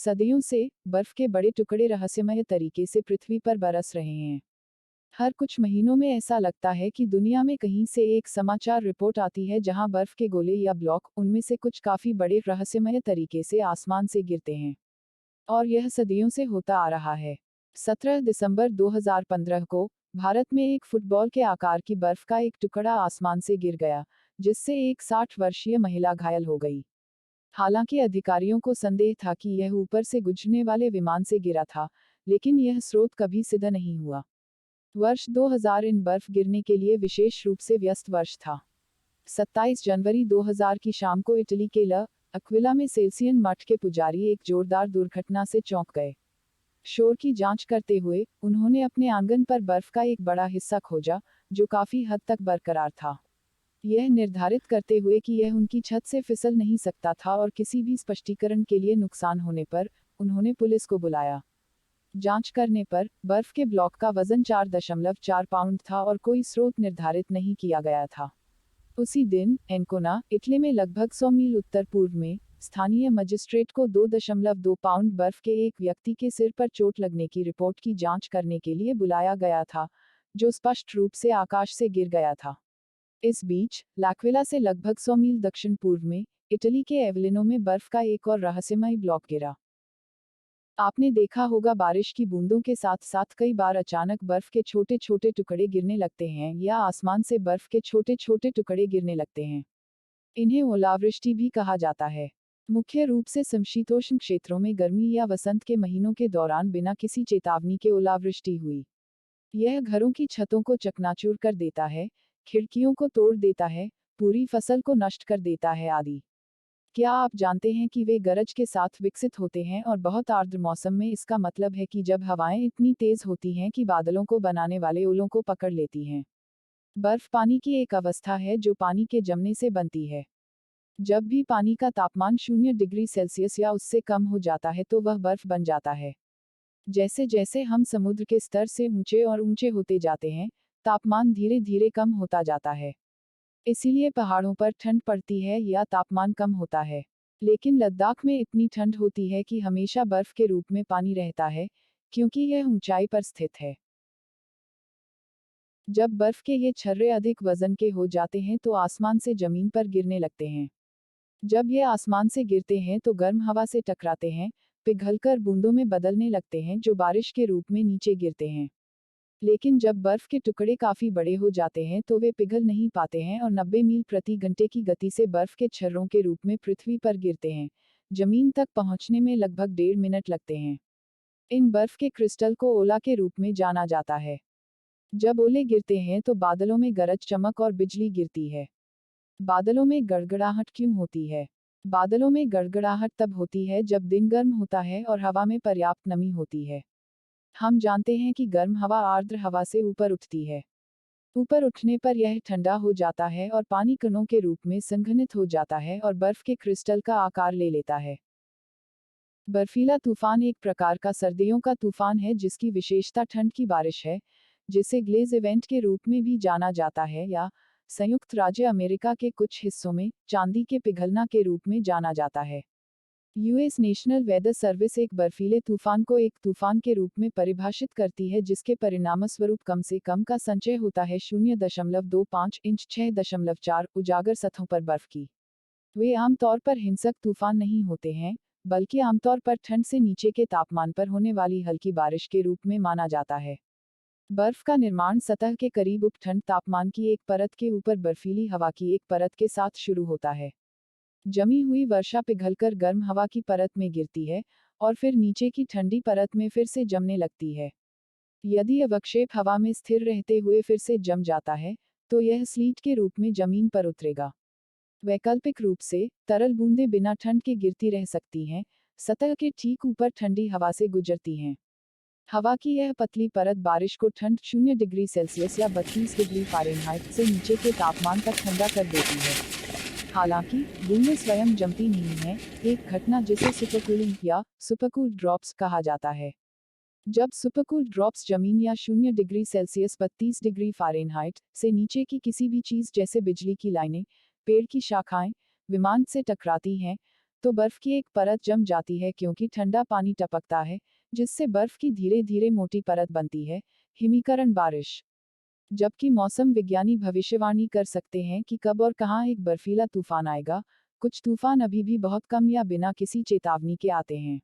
सदियों से बर्फ के बड़े टुकड़े रहस्यमय तरीके से पृथ्वी पर बरस रहे हैं। हर कुछ महीनों में ऐसा लगता है कि दुनिया में कहीं से एक समाचार रिपोर्ट आती है जहां बर्फ के गोले या ब्लॉक, उनमें से कुछ काफी बड़े रहस्यमय तरीके से आसमान से गिरते हैं। और यह सदियों से होता आ रहा है। 17 दिसंबर 2015 को भारत में एक फुटबॉल के आकार की बर्फ का एक टुकड़ा आसमान से गिर गया, जिससे एक 60 वर्षीय महिला घायल हो गई। हालांकि अधिकारियों को संदेह था कि यह ऊपर से गुजरने वाले विमान से गिरा था, लेकिन यह स्रोत कभी सिद्ध नहीं हुआ। वर्ष 2000 इन बर्फ गिरने के लिए विशेष रूप से व्यस्त वर्ष था। 27 जनवरी 2000 की शाम को इटली के ल अक्विला में सेल्सियन मठ के पुजारी एक जोरदार दुर्घटना से चौंक गए। शोर की जांच करते हुए उन्होंने अपने आंगन पर बर्फ का एक बड़ा हिस्सा खोजा, जो काफी हद तक बरकरार था। यह निर्धारित करते हुए कि यह उनकी छत से फिसल नहीं सकता था और किसी भी स्पष्टीकरण के लिए नुकसान होने पर उन्होंने पुलिस को बुलाया। जांच करने पर बर्फ के ब्लॉक का वजन 4.4 पाउंड था और कोई स्रोत निर्धारित नहीं किया गया था। उसी दिन एनकोना, इटली में लगभग 100 मील उत्तर पूर्व में स्थानीय मजिस्ट्रेट को 2.2 पाउंड बर्फ के एक व्यक्ति के सिर पर चोट लगने की रिपोर्ट की जांच करने के लिए बुलाया गया था, जो स्पष्ट रूप से आकाश से गिर गया था। इस बीच लैक्विला से लगभग 100 मील दक्षिण पूर्व में इटली के एवेलिनो में बर्फ का एक और रहस्यमय ब्लॉक गिरा। आपने देखा होगा, बारिश की बूंदों के साथ साथ कई बार अचानक बर्फ के छोटे छोटे टुकड़े गिरने लगते हैं या आसमान से बर्फ के छोटे छोटे टुकड़े गिरने लगते हैं। इन्हें ओलावृष्टि भी कहा जाता है। मुख्य रूप से समशीतोष्ण क्षेत्रों में गर्मी या वसंत के महीनों के दौरान बिना किसी चेतावनी के ओलावृष्टि हुई। यह घरों की छतों को चकनाचूर कर देता है, खिड़कियों को तोड़ देता है, पूरी फसल को नष्ट कर देता है आदि। क्या आप जानते हैं कि वे गरज के साथ विकसित होते हैं और बहुत आर्द्र मौसम में इसका मतलब है कि जब हवाएं इतनी तेज होती हैं कि बादलों को बनाने वाले ओलों को पकड़ लेती हैं। बर्फ पानी की एक अवस्था है जो पानी के जमने से बनती है। जब भी पानी का तापमान 0 डिग्री सेल्सियस या उससे कम हो जाता है तो वह बर्फ बन जाता है। जैसे जैसे हम समुद्र के स्तर से ऊंचे और ऊंचे होते जाते हैं, तापमान धीरे धीरे कम होता जाता है। इसीलिए पहाड़ों पर ठंड पड़ती है या तापमान कम होता है। लेकिन लद्दाख में इतनी ठंड होती है कि हमेशा बर्फ के रूप में पानी रहता है, क्योंकि यह ऊंचाई पर स्थित है। जब बर्फ के ये छर्रे अधिक वजन के हो जाते हैं तो आसमान से जमीन पर गिरने लगते हैं। जब ये आसमान से गिरते हैं तो गर्म हवा से टकराते हैं, पिघलकर बूंदों में बदलने लगते हैं जो बारिश के रूप में नीचे गिरते हैं। लेकिन जब बर्फ के टुकड़े काफी बड़े हो जाते हैं तो वे पिघल नहीं पाते हैं और 90 मील प्रति घंटे की गति से बर्फ के छर्रों के रूप में पृथ्वी पर गिरते हैं। जमीन तक पहुंचने में लगभग 1.5 मिनट लगते हैं। इन बर्फ के क्रिस्टल को ओला के रूप में जाना जाता है। जब ओले गिरते हैं तो बादलों में गरज चमक और बिजली गिरती है। बादलों में गड़गड़ाहट क्यों होती है? बादलों में गड़गड़ाहट तब होती है जब दिन गर्म होता है और हवा में पर्याप्त नमी होती है। हम जानते हैं कि गर्म हवा आर्द्र हवा से ऊपर उठती है। ऊपर उठने पर यह ठंडा हो जाता है और पानी कणों के रूप में संघनित हो जाता है और बर्फ के क्रिस्टल का आकार ले लेता है। बर्फीला तूफान एक प्रकार का सर्दियों का तूफान है जिसकी विशेषता ठंड की बारिश है, जिसे ग्लेज इवेंट के रूप में भी जाना जाता है या संयुक्त राज्य अमेरिका के कुछ हिस्सों में चांदी के पिघलना के रूप में जाना जाता है। यूएस नेशनल वेदर सर्विस एक बर्फीले तूफान को एक तूफान के रूप में परिभाषित करती है जिसके परिणामस्वरूप कम से कम का संचय होता है 0.25 इंच 6.4 उजागर सतहों पर बर्फ की। वे आमतौर पर हिंसक तूफान नहीं होते हैं, बल्कि आमतौर पर ठंड से नीचे के तापमान पर होने वाली हल्की बारिश के रूप में माना जाता है। बर्फ का निर्माण सतह के करीब उपठंड तापमान की एक परत के ऊपर बर्फीली हवा की एक परत के साथ शुरू होता है। जमी हुई वर्षा पिघलकर गर्म हवा की परत में गिरती है और फिर नीचे की ठंडी परत में फिर से जमने लगती है। यदि अवक्षेप हवा में स्थिर रहते हुए फिर से जम जाता है, तो यह स्लीट के रूप में जमीन पर उतरेगा। वैकल्पिक रूप से, तरल बूंदें बिना ठंड के गिरती रह सकती हैं, सतह के ठीक ऊपर ठंडी हवा से गुजरती हैं। हवा की यह पतली परत बारिश को ठंड 0 डिग्री सेल्सियस या 32 डिग्री फ़ारेनहाइट से नीचे के तापमान तक ठंडा कर देती है। हालांकि बूंदें स्वयं जमती नहीं हैं, एक घटना जिसे सुपरकूलिंग या सुपरकूल्ड ड्रॉप्स कहा जाता है। जब सुपरकूल्ड ड्रॉप्स जमीन या 0 डिग्री सेल्सियस 32 डिग्री फ़ारेनहाइट से नीचे की किसी भी चीज़ जैसे बिजली की लाइनें, पेड़ की शाखाएं, विमान से टकराती हैं, तो बर्फ की एक परत जम जाती है क्योंकि ठंडा पानी टपकता है, जिससे बर्फ की धीरे धीरे मोटी परत बनती है, हिमीकरण बारिश। जबकि मौसम विज्ञानी भविष्यवाणी कर सकते हैं कि कब और कहाँ एक बर्फीला तूफान आएगा, कुछ तूफान अभी भी बहुत कम या बिना किसी चेतावनी के आते हैं।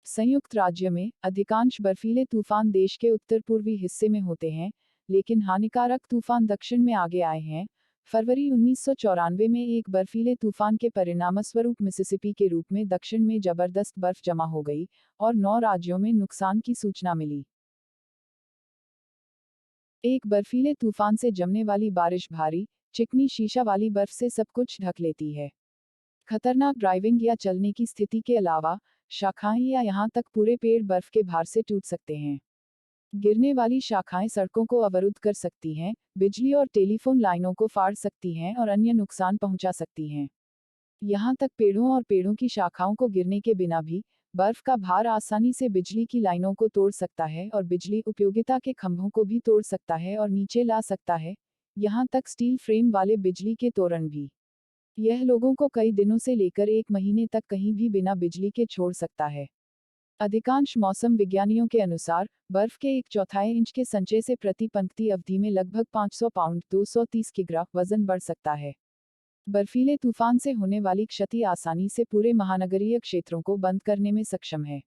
संयुक्त राज्य में अधिकांश बर्फीले तूफान देश के उत्तर पूर्वी हिस्से में होते हैं, लेकिन हानिकारक तूफान दक्षिण में आगे आए हैं। फरवरी 1994 में एक बर्फीले तूफान के परिणामस्वरूप मिसिसिपी के रूप में दक्षिण में जबरदस्त बर्फ जमा हो गई और 9 राज्यों में नुकसान की सूचना मिली। एक बर्फीले तूफान से जमने वाली बारिश भारी, चिकनी शीशा वाली बर्फ से सब कुछ ढक लेती है। खतरनाक ड्राइविंग या चलने की स्थिति के अलावा, शाखाएं या यहाँ तक पूरे पेड़ बर्फ के भार से टूट सकते हैं। गिरने वाली शाखाएं सड़कों को अवरुद्ध कर सकती हैं, बिजली और टेलीफोन लाइनों को फाड़ सकती हैं और अन्य नुकसान पहुंचा सकती हैं। यहाँ तक पेड़ों और पेड़ों की शाखाओं को गिरने के बिना भी, बर्फ का भार आसानी से बिजली की लाइनों को तोड़ सकता है और बिजली उपयोगिता के खंभों को भी तोड़ सकता है और नीचे ला सकता है, यहाँ तक स्टील फ्रेम वाले बिजली के तोरण भी। यह लोगों को कई दिनों से लेकर एक महीने तक कहीं भी बिना बिजली के छोड़ सकता है। अधिकांश मौसम विज्ञानियों के अनुसार, बर्फ के 1/4 इंच के संचय से प्रति पंक्ति अवधि में लगभग 500 पाउंड 230 किग्रा वजन बढ़ सकता है। बर्फीले तूफान से होने वाली क्षति आसानी से पूरे महानगरीय क्षेत्रों को बंद करने में सक्षम है।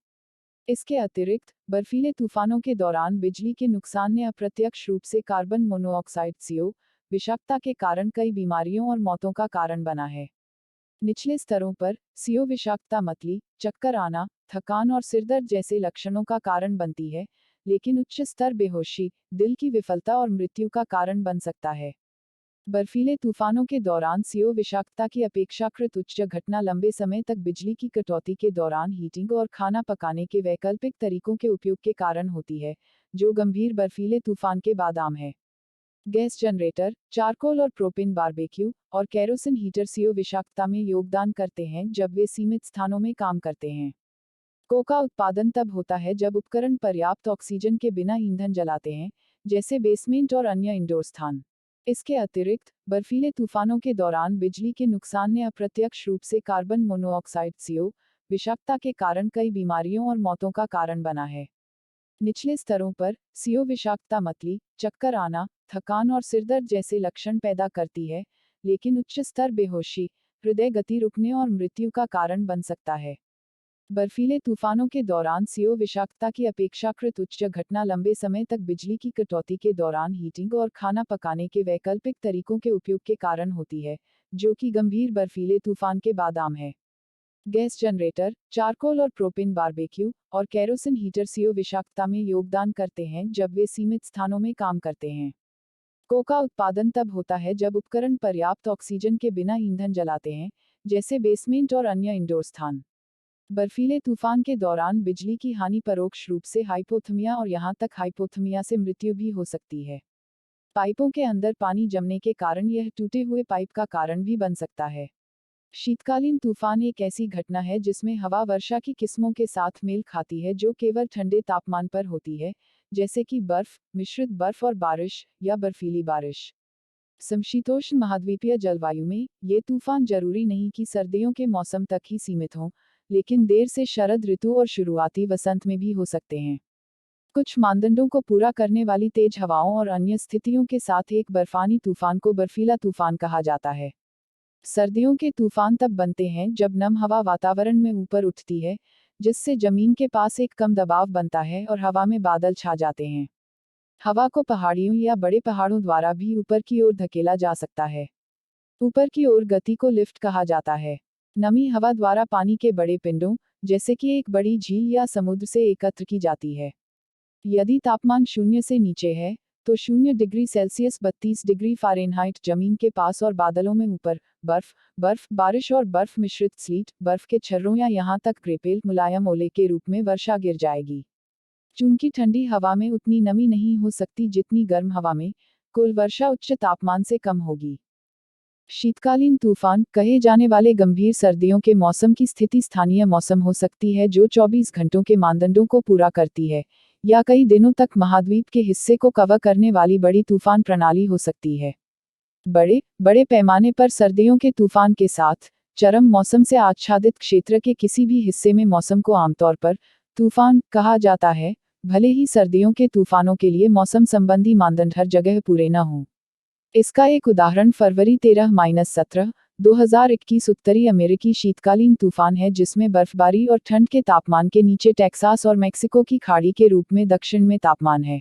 इसके अतिरिक्त, बर्फीले तूफानों के दौरान बिजली के नुकसान ने अप्रत्यक्ष रूप से कार्बन मोनोऑक्साइड CO विषाक्तता के कारण कई बीमारियों और मौतों का कारण बना है। निचले स्तरों पर, CO विषाक्तता मतली, चक्कर आना, थकान और सिरदर्द जैसे लक्षणों का कारण बनती है, लेकिन उच्च स्तर बेहोशी, दिल की विफलता और मृत्यु का कारण बन सकता है। बर्फीले तूफानों के दौरान CO विषाक्तता की अपेक्षाकृत उच्च घटना लंबे समय तक बिजली की कटौती के दौरान हीटिंग और खाना पकाने के वैकल्पिक तरीकों के उपयोग के कारण होती है, जो गंभीर बर्फीले तूफान के बाद आम है। गैस जनरेटर, चारकोल और प्रोपेन बारबेक्यू और केरोसिन हीटर CO विषाक्तता में योगदान करते हैं जब वे सीमित स्थानों में काम करते हैं। कोका उत्पादन तब होता है जब उपकरण पर्याप्त ऑक्सीजन के बिना ईंधन जलाते हैं, जैसे बेसमेंट और अन्य इंडोर स्थान। इसके अतिरिक्त, बर्फीले तूफानों के दौरान बिजली के नुकसान ने अप्रत्यक्ष रूप से कार्बन मोनोऑक्साइड CO विषाक्तता के कारण कई बीमारियों और मौतों का कारण बना है। निचले स्तरों पर, CO विषाक्तता मतली, चक्कर आना, थकान और सिरदर्द जैसे लक्षण पैदा करती है, लेकिन उच्च स्तर बेहोशी, हृदय गति रुकने और मृत्यु का कारण बन सकता है। बर्फीले तूफानों के दौरान CO विषाक्तता की अपेक्षाकृत उच्च घटना लंबे समय तक बिजली की कटौती के दौरान हीटिंग और खाना पकाने के वैकल्पिक तरीकों के उपयोग के कारण होती है, जो कि गंभीर बर्फीले तूफान के बाद आम है। गैस जनरेटर, चारकोल और प्रोपेन बारबेक्यू और केरोसिन हीटर CO विषाक्तता में योगदान करते हैं जब वे सीमित स्थानों में काम करते हैं। कोका उत्पादन तब होता है जब उपकरण पर्याप्त ऑक्सीजन के बिना ईंधन जलाते हैं, जैसे बेसमेंट और अन्य इंडोर स्थान। बर्फीले तूफान के दौरान बिजली की हानि परोक्ष रूप से हाइपोथर्मिया और यहाँ तक हाइपोथर्मिया से मृत्यु भी हो सकती है। पाइपों के अंदर पानी जमने के कारण यह टूटे हुए पाइप का कारण भी बन सकता है। शीतकालीन तूफान एक ऐसी घटना है जिसमें हवा वर्षा की किस्मों के साथ मेल खाती है जो केवल ठंडे तापमान पर होती है, जैसे कि बर्फ, मिश्रित बर्फ और बारिश, या बर्फीली बारिश। समशीतोष्ण महाद्वीपीय जलवायु में, ये तूफान जरूरी नहीं कि सर्दियों के मौसम तक ही सीमित हों, लेकिन देर से शरद ऋतु और शुरुआती वसंत में भी हो सकते हैं। कुछ मानदंडों को पूरा करने वाली तेज हवाओं और अन्य स्थितियों के साथ एक बर्फानी तूफान को बर्फीला तूफान कहा जाता है। सर्दियों के तूफान तब बनते हैं जब नम हवा वातावरण में ऊपर उठती है, जिससे जमीन के पास एक कम दबाव बनता है और हवा में बादल छा जाते हैं। हवा को पहाड़ियों या बड़े पहाड़ों द्वारा भी ऊपर की ओर धकेला जा सकता है। ऊपर की ओर गति को लिफ्ट कहा जाता है। नमी हवा द्वारा पानी के बड़े पिंडों, जैसे कि एक बड़ी झील या समुद्र से एकत्र की जाती है। यदि तापमान 0 से नीचे है, तो 0 डिग्री सेल्सियस 32 डिग्री फ़ारेनहाइट जमीन के पास और बादलों में ऊपर, बर्फ, बारिश और बर्फ मिश्रित स्लीट, बर्फ के छर्रों या यहाँ तक ग्रेपेल मुलायम ओले के रूप में वर्षा गिर जाएगी। चूंकि ठंडी हवा में उतनी नमी नहीं हो सकती जितनी गर्म हवा में, कुल वर्षा उच्च तापमान से कम होगी। शीतकालीन तूफान कहे जाने वाले गंभीर सर्दियों के मौसम की स्थिति स्थानीय मौसम हो सकती है जो 24 घंटों के मानदंडों को पूरा करती है, या कई दिनों तक महाद्वीप के हिस्से को कवर करने वाली बड़ी तूफान प्रणाली हो सकती है। बड़े पैमाने पर सर्दियों के तूफान के साथ, चरम मौसम से आच्छादित क्षेत्र के किसी भी हिस्से में मौसम को आमतौर पर तूफान कहा जाता है, भले ही सर्दियों के तूफानों के लिए मौसम संबंधी मानदंड हर जगह पूरे न हों। इसका एक उदाहरण फरवरी 13-17, 2021 उत्तरी अमेरिकी शीतकालीन तूफान है जिसमें बर्फबारी और ठंड के तापमान के नीचे टेक्सास और मेक्सिको की खाड़ी के रूप में दक्षिण में तापमान है।